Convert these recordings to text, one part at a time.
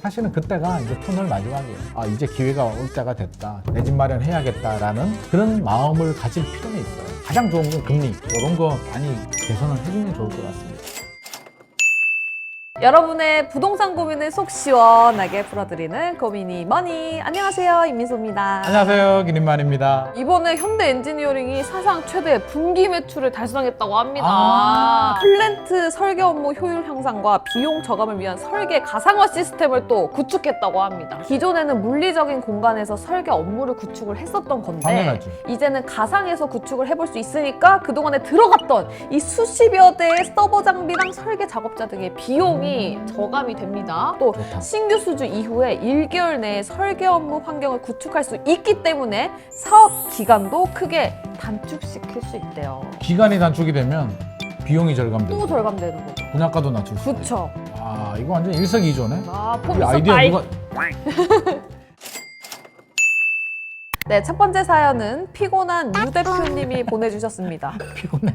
사실은 그때가 이제 터널 마지막이에요. 아, 이제 기회가 올 때가 됐다. 내 집 마련해야겠다라는 그런 마음을 가질 필요는 있어요. 가장 좋은 건 금리. 이런 거 많이 개선을 해주면 좋을 것 같습니다. 여러분의 부동산 고민을 속 시원하게 풀어드리는 고민이 머니. 안녕하세요, 임민소입니다. 안녕하세요, 기린만입니다. 이번에 현대 엔지니어링이 사상 최대 분기 매출을 달성했다고 합니다. 플랜트 설계 업무 효율 향상과 비용 저감을 위한 설계 가상화 시스템을 또 구축했다고 합니다. 기존에는 물리적인 공간에서 설계 업무를 구축을 했었던 건데 당연하지. 이제는 가상에서 구축을 해볼 수 있으니까 그동안에 들어갔던 이 수십여 대의 서버 장비랑 설계 작업자 등의 비용이 저감이 됩니다. 또 좋다. 신규 수주 이후에 1개월 내에 설계 업무 환경을 구축할 수 있기 때문에 사업 기간도 크게 단축시킬 수 있대요. 기간이 단축이 되면 비용이 절감되고 또 절감되는 거죠. 분양가도 낮출 수 있고. 그쵸. 아, 이거 완전 일석이조네. 아, 이 포미서 아이디어 바이. 누가 네, 첫 번째 사연은 피곤한 유 대표님이 보내주셨습니다. 피곤해.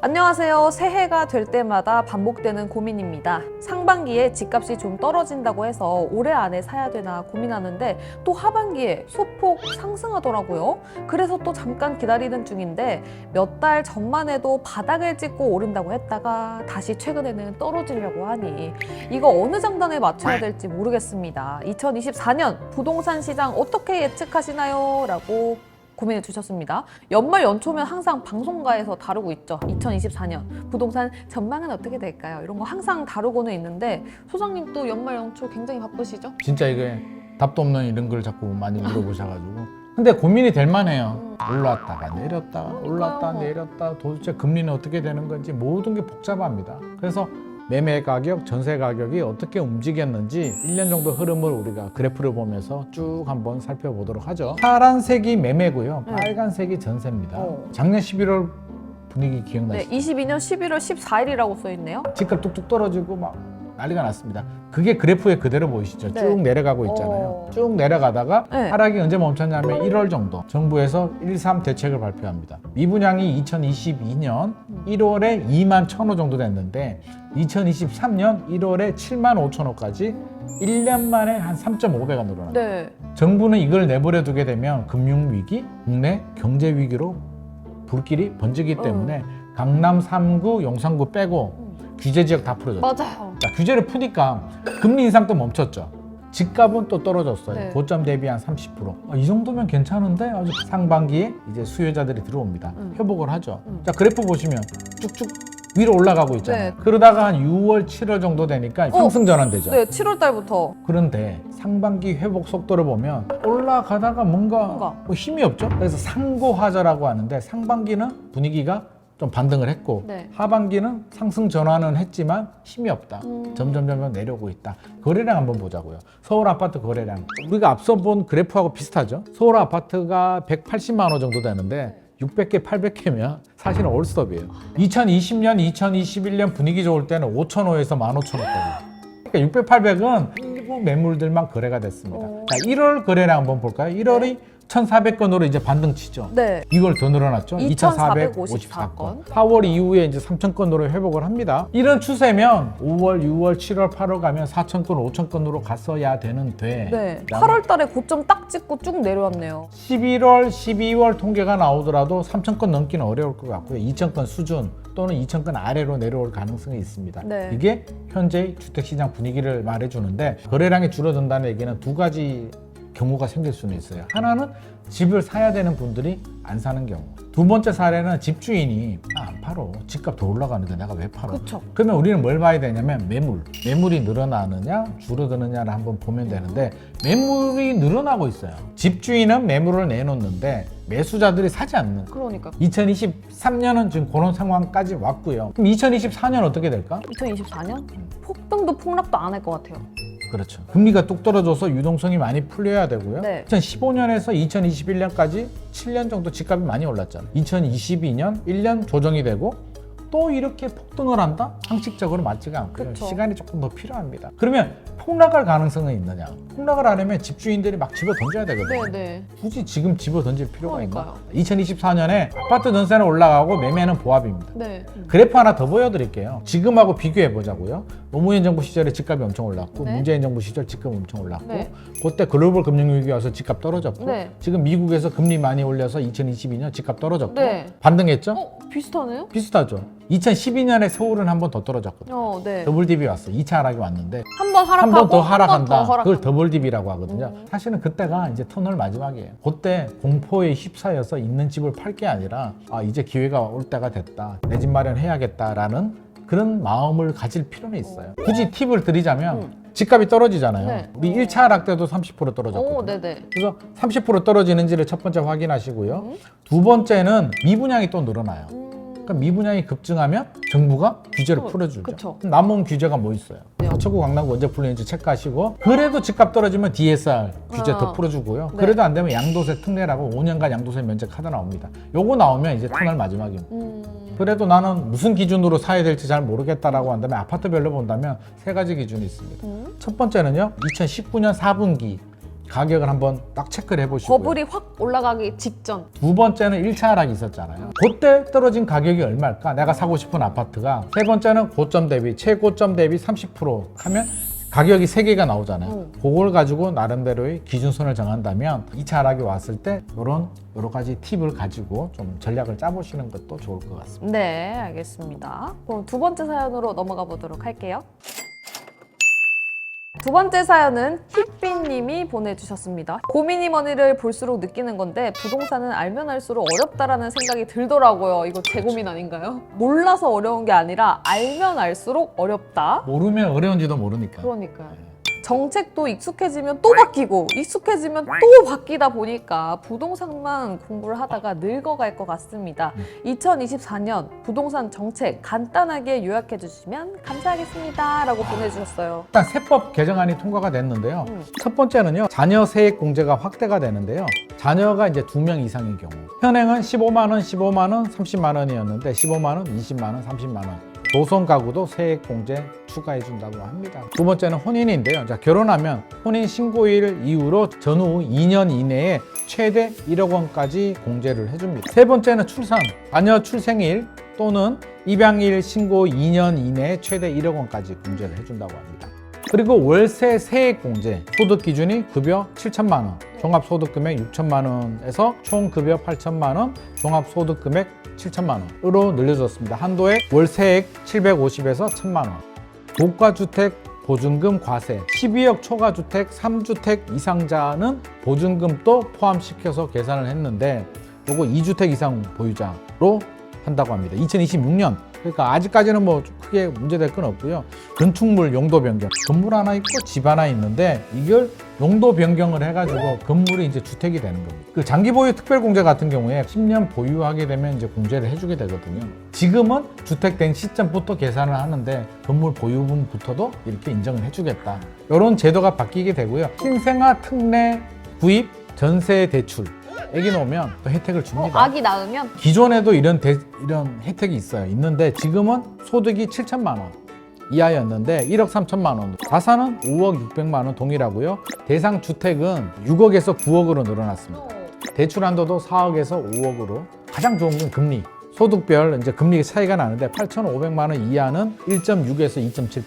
안녕하세요. 새해가 될 때마다 반복되는 고민입니다. 상반기에 집값이 좀 떨어진다고 해서 올해 안에 사야 되나 고민하는데 또 하반기에 소폭 상승하더라고요. 그래서 또 잠깐 기다리는 중인데 몇 달 전만 해도 바닥을 찍고 오른다고 했다가 다시 최근에는 떨어지려고 하니 이거 어느 장단에 맞춰야 될지 모르겠습니다. 2024년 부동산 시장 어떻게 예측하시나요? 라고 고민해 주셨습니다. 연말 연초면 항상 방송가에서 다루고 있죠. 2024년 부동산 전망은 어떻게 될까요? 이런 거 항상 다루고는 있는데 소장님 또 연말 연초 굉장히 바쁘시죠? 진짜 이게 답도 없는 이런 걸 자꾸 많이 물어보셔가지고. 근데 고민이 될 만해요. 올랐다가 내렸다가 올랐다 내렸다 도대체 금리는 어떻게 되는 건지 모든 게 복잡합니다. 그래서 매매 가격, 전세 가격이 어떻게 움직였는지 1년 정도 흐름을 우리가 그래프를 보면서 쭉 한번 살펴보도록 하죠. 파란색이 매매고요. 빨간색이 전세입니다. 작년 11월 분위기 네, 기억나시죠? 22년 11월 14일이라고 써 있네요. 집값 뚝뚝 떨어지고 막 난리가 났습니다. 그게 그래프에 그대로 보이시죠? 네. 쭉 내려가고 있잖아요. 쭉 내려가다가 네. 하락이 언제 멈췄냐면 1월 정도 정부에서 1.3 대책을 발표합니다. 미분양이 2022년 1월에 2만 1,000호 정도 됐는데 2023년 1월에 7만 5천 호까지 1년 만에 한 3.5배가 늘어납니다. 네. 정부는 이걸 내버려 두게 되면 금융위기, 국내 경제위기로 불길이 번지기 때문에 강남 3구, 용산구 빼고 규제 지역 다 풀어졌죠. 맞아요. 자, 규제를 푸니까 금리 인상도 멈췄죠. 집값은 또 떨어졌어요. 네. 고점 대비 한 30%. 이 정도면 괜찮은데 아주 상반기에 이제 수요자들이 들어옵니다. 회복을 하죠. 자, 그래프 보시면 쭉쭉 위로 올라가고 있잖아요. 네. 그러다가 한 6월, 7월 정도 되니까 상승 전환되죠. 네, 7월 달부터. 그런데 상반기 회복 속도를 보면 올라가다가 뭔가 뭐 힘이 없죠. 그래서 상고하저라고 하는데 상반기는 분위기가 좀 반등을 했고 네. 하반기는 상승 전환은 했지만 힘이 없다. 점점 내려오고 있다. 거래량 한번 보자고요. 서울 아파트 거래량. 우리가 앞서 본 그래프하고 비슷하죠. 서울 아파트가 180만 호 정도 되는데 600개, 800개면 사실은 올스톱이에요. 2020년, 2021년 분위기 좋을 때는 5,000호에서 15,000호까지. 그러니까 600, 800은 일부 매물들만 거래가 됐습니다. 자, 1월 거래량 한번 볼까요? 1월이 1,400건으로 이제 반등 치죠. 네. 2월 더 늘어났죠. 2,454 2,454건. 4월 이후에 이제 3,000건으로 회복을 합니다. 이런 추세면 5월, 6월, 7월, 8월 가면 4,000건, 5,000건으로 갔어야 되는데 네. 8월 달에 고점 딱 찍고 쭉 내려왔네요. 11월, 12월 통계가 나오더라도 3,000건 넘기는 어려울 것 같고요. 2,000건 수준 또는 2,000건 아래로 내려올 가능성이 있습니다. 네. 이게 현재의 주택시장 분위기를 말해주는데 거래량이 줄어든다는 얘기는 두 가지 경우가 생길 수는 있어요. 하나는 집을 사야 되는 분들이 안 사는 경우. 두 번째 사례는 집주인이 안 팔어. 집값 더 올라가는데 내가 왜 팔어? 그쵸. 그러면 우리는 뭘 봐야 되냐면 매물이 늘어나느냐 줄어드느냐를 한번 보면 되는데 매물이 늘어나고 있어요. 집주인은 매물을 내놓는데 매수자들이 사지 않는 거. 그러니까. 2023년은 지금 그런 상황까지 왔고요. 그럼 2024년 어떻게 될까? 2024년? 폭등도 폭락도 안 할 것 같아요. 그렇죠. 금리가 뚝 떨어져서 유동성이 많이 풀려야 되고요. 네. 2015년에서 2021년까지 7년 정도 집값이 많이 올랐잖아요. 2022년 1년 조정이 되고 또 이렇게 폭등을 한다? 상식적으로 맞지가 않고요. 그쵸. 시간이 조금 더 필요합니다. 그러면 폭락할 가능성은 있느냐? 폭락을 하려면 집주인들이 막 집어 던져야 되거든요. 네. 굳이 지금 집어 던질 필요가 있나? 그러니까요. 2024년에 아파트 전세는 올라가고 매매는 보합입니다. 네. 그래프 하나 더 보여드릴게요. 지금하고 비교해 보자고요. 노무현 정부 시절에 집값이 엄청 올랐고 네. 문재인 정부 시절 집값 엄청 올랐고 네. 그때 글로벌 금융위기 와서 집값 떨어졌고 네. 지금 미국에서 금리 많이 올려서 2022년 집값 떨어졌고 네. 반등했죠? 비슷하네요? 비슷하죠. 2012년에 서울은 한 번 더 떨어졌거든요. 네. 더블 딥이 왔어. 2차 하락이 왔는데 한 번 하락하고 한 번 더 하락한다. 한번 더 그걸 더블 딥이라고 하거든요. 음. 사실은 그때가 이제 터널 마지막이에요. 그때 공포에 휩싸여서 있는 집을 팔 게 아니라 아, 이제 기회가 올 때가 됐다. 내 집 마련해야겠다라는 그런 마음을 가질 필요는 있어요. 굳이 팁을 드리자면 집값이 떨어지잖아요. 네. 우리 1차 하락 때도 30% 떨어졌거든요. 네네. 그래서 30% 떨어지는지를 첫 번째 확인하시고요. 두 번째는 미분양이 또 늘어나요. 그러니까 미분양이 급증하면 정부가 규제를 풀어주죠. 그쵸. 남은 규제가 뭐 있어요? 네. 서초구 강남구 언제 풀리는지 체크하시고 그래도 집값 떨어지면 DSR 규제 더 풀어주고요. 네. 그래도 안 되면 양도세 특례라고 5년간 양도세 면제 카드 나옵니다. 요거 나오면 이제 터널 마지막입니다. 그래도 나는 무슨 기준으로 사야 될지 잘 모르겠다라고 한다면 아파트별로 본다면 세 가지 기준이 있습니다. 첫 번째는요. 2019년 4분기 가격을 한번 딱 체크를 해보시고요. 버블이 확 올라가기 직전. 두 번째는 1차 하락이 있었잖아요. 그때 떨어진 가격이 얼마일까? 내가 사고 싶은 아파트가. 세 번째는 고점 대비, 최고점 대비 30% 하면 가격이 세 개가 나오잖아요. 그걸 가지고 나름대로의 기준선을 정한다면 2차 하락이 왔을 때 이런 여러 가지 팁을 가지고 좀 전략을 짜보시는 것도 좋을 것 같습니다. 네, 알겠습니다. 그럼 두 번째 사연으로 넘어가 보도록 할게요. 두 번째 사연은 힙비님이 보내주셨습니다. 고민이 뭐니를 볼수록 느끼는 건데 부동산은 알면 알수록 어렵다라는 생각이 들더라고요. 이거 제 고민 아닌가요? 몰라서 어려운 게 아니라 알면 알수록 어렵다. 모르면 어려운지도 모르니까. 그러니까요. 정책도 익숙해지면 또 바뀌고 익숙해지면 또 바뀌다 보니까 부동산만 공부를 하다가 늙어갈 것 같습니다. 2024년 부동산 정책 간단하게 요약해 주시면 감사하겠습니다 라고 보내주셨어요. 일단 세법 개정안이 통과가 됐는데요. 첫 번째는요. 자녀 세액 공제가 확대가 되는데요. 자녀가 이제 2명 이상인 경우. 현행은 15만 원, 15만 원, 30만 원이었는데 15만 원, 20만 원, 30만 원. 노선 가구도 세액 공제 추가해 준다고 합니다. 두 번째는 혼인인데요. 자, 결혼하면 혼인 신고일 이후로 전후 2년 이내에 최대 1억 원까지 공제를 해줍니다. 세 번째는 출산, 자녀 출생일 또는 입양일 신고 2년 이내에 최대 1억 원까지 공제를 해준다고 합니다. 그리고 월세 세액 공제, 소득 기준이 급여 7천만 원, 종합소득금액 6천만 원에서 총 급여 8천만 원, 종합소득금액 7천만 원으로 늘려줬습니다. 한도액 월세액 750에서 1천만 원. 고가주택 보증금 과세, 12억 초과주택 3주택 이상자는 보증금도 포함시켜서 계산을 했는데 요거 2주택 이상 보유자로 한다고 합니다. 2026년. 그러니까 아직까지는 뭐 크게 문제될 건 없고요. 건축물 용도 변경. 건물 하나 있고 집 하나 있는데 이걸 용도 변경을 해가지고 건물이 이제 주택이 되는 겁니다. 그 장기 보유 특별 공제 같은 경우에 10년 보유하게 되면 이제 공제를 해주게 되거든요. 지금은 주택된 시점부터 계산을 하는데 건물 보유분부터도 이렇게 인정을 해주겠다. 이런 제도가 바뀌게 되고요. 신생아 특례 구입 전세 대출. 애기 놓으면 또 혜택을 줍니다. 아기 낳으면? 기존에도 이런 혜택이 있어요. 있는데 지금은 소득이 7천만 원 이하였는데 1억 3천만 원. 자산은 5억 600만 원 동일하고요. 대상 주택은 6억에서 9억으로 늘어났습니다. 대출 한도도 4억에서 5억으로. 가장 좋은 건 금리. 소득별 이제 금리 차이가 나는데 8,500만 원 이하는 1.6에서 2.7%,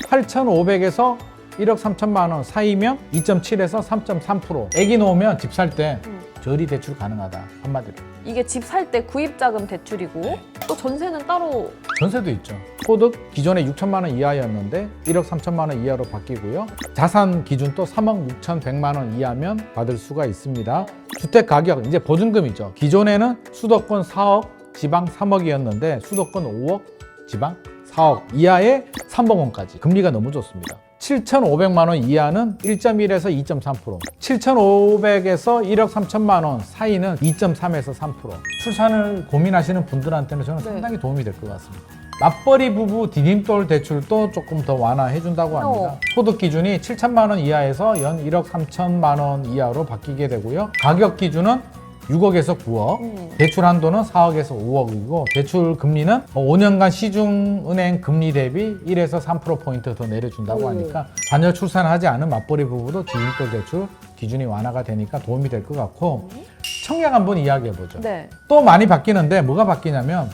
8,500에서 1억 3천만 원 사이면 2.7에서 3.3%. 애기 놓으면 집 살 때 저리 대출 가능하다 한마디로. 이게 집 살 때 구입자금 대출이고 또 전세는 따로. 전세도 있죠. 소득 기존에 6천만 원 이하였는데 1억 3천만 원 이하로 바뀌고요. 자산 기준도 3억 6,100만 원 이하면 받을 수가 있습니다. 주택 가격 이제 보증금이죠. 기존에는 수도권 4억, 지방 3억이었는데 수도권 5억, 지방 4억 이하의 3억 원까지. 금리가 너무 좋습니다. 7,500만 원 이하는 1.1에서 2.3%, 7,500에서 1억 3천만 원 사이는 2.3에서 3%. 출산을 고민하시는 분들한테는 저는 상당히 도움이 될 것 같습니다. 맞벌이 부부 디딤돌 대출도 조금 더 완화해 준다고 합니다. 소득 기준이 7천만 원 이하에서 연 1억 3천만 원 이하로 바뀌게 되고요. 가격 기준은 6억에서 9억, 대출 한도는 4억에서 5억이고 대출 금리는 5년간 시중은행 금리 대비 1에서 3%포인트 더 내려준다고 하니까 자녀 출산하지 않은 맞벌이 부부도 디딤돌 대출 기준이 완화가 되니까 도움이 될 것 같고 청약 한번 이야기해보죠. 네. 또 많이 바뀌는데 뭐가 바뀌냐면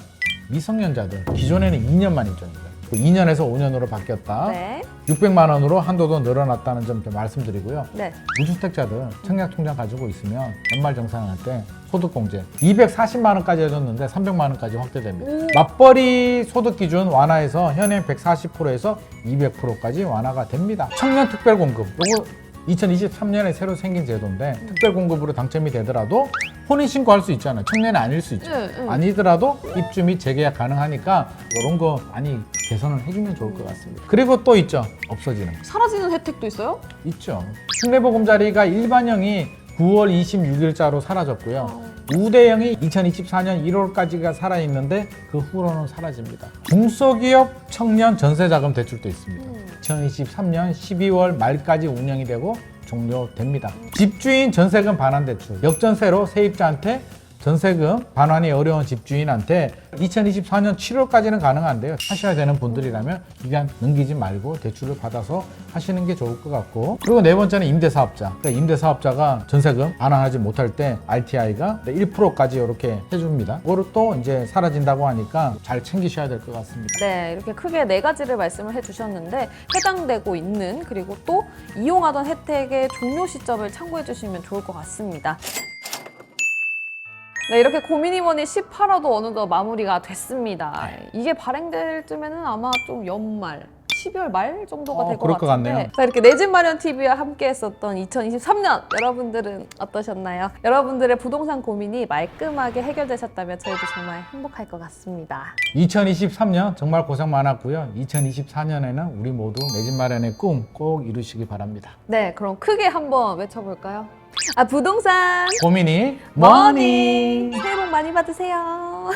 미성년자들 기존에는 2년만 일정이에요. 2년에서 5년으로 바뀌었다. 네. 600만 원으로 한도도 늘어났다는 점 좀 말씀드리고요. 네. 무주택자들 청약통장 가지고 있으면 연말 정산할 때 소득공제 240만 원까지 해줬는데 300만 원까지 확대됩니다. 맞벌이 소득 기준 완화해서 현행 140%에서 200%까지 완화가 됩니다. 청년 특별공급 요거 2023년에 새로 생긴 제도인데 특별공급으로 당첨이 되더라도 혼인신고할 수 있잖아요. 청년이 아닐 수 있죠. 아니더라도 입주 및 재계약 가능하니까 이런 거 많이 개선을 해주면 좋을 것 같습니다. 그리고 또 있죠. 없어지는 거. 사라지는 혜택도 있어요? 있죠. 특례보금자리가 일반형이 9월 26일자로 사라졌고요. 우대형이 2024년 1월까지가 살아있는데 그 후로는 사라집니다. 중소기업 청년 전세자금 대출도 있습니다. 2023년 12월 말까지 운영이 되고 종료됩니다. 집주인 전세금 반환 대출, 역전세로 세입자한테 전세금 반환이 어려운 집주인한테 2024년 7월까지는 가능한데요. 하셔야 되는 분들이라면 기간 넘기지 말고 대출을 받아서 하시는 게 좋을 것 같고, 그리고 네 번째는 임대사업자. 그러니까 임대사업자가 전세금 반환하지 못할 때 RTI가 1%까지 이렇게 해줍니다. 그거를 또 이제 사라진다고 하니까 잘 챙기셔야 될 것 같습니다. 네, 이렇게 크게 네 가지를 말씀을 해주셨는데 해당되고 있는 그리고 또 이용하던 혜택의 종료 시점을 참고해 주시면 좋을 것 같습니다. 네, 이렇게 고민이 뭐니 18화도 어느덧 마무리가 됐습니다. 이게 발행될 쯤에는 아마 좀 연말 12월 말 정도가 될 것 그럴 것 같은데 같네요. 자, 이렇게 내 집 마련 TV와 함께 했었던 2023년 여러분들은 어떠셨나요? 여러분들의 부동산 고민이 말끔하게 해결되셨다면 저희도 정말 행복할 것 같습니다. 2023년 정말 고생 많았고요. 2024년에는 우리 모두 내 집 마련의 꿈 꼭 이루시기 바랍니다. 네, 그럼 크게 한번 외쳐볼까요? 부동산 고민이 머니! 새해 복 많이 받으세요.